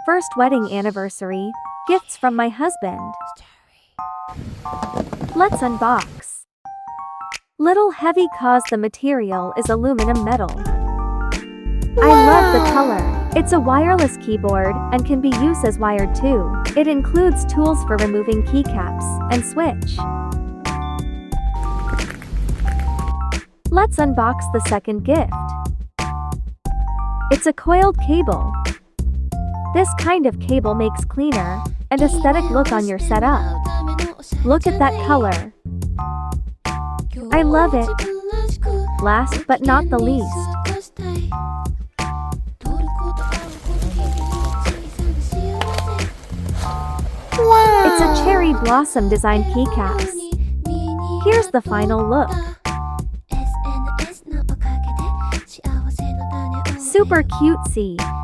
first wedding anniversary, gifts from my husband. Let's unbox. Little heavy cause the material is aluminum metal. I love the color. It's a wireless keyboard and can be used as wired too. It includes tools for removing keycaps and switch. Let's unbox the second gift. It's a coiled cable. This kind of cable makes cleaner and aesthetic look on your setup. Look at that color. I love it. Last but not the least, it's a cherry blossom design keycaps. Here's the final look. Super cutesy.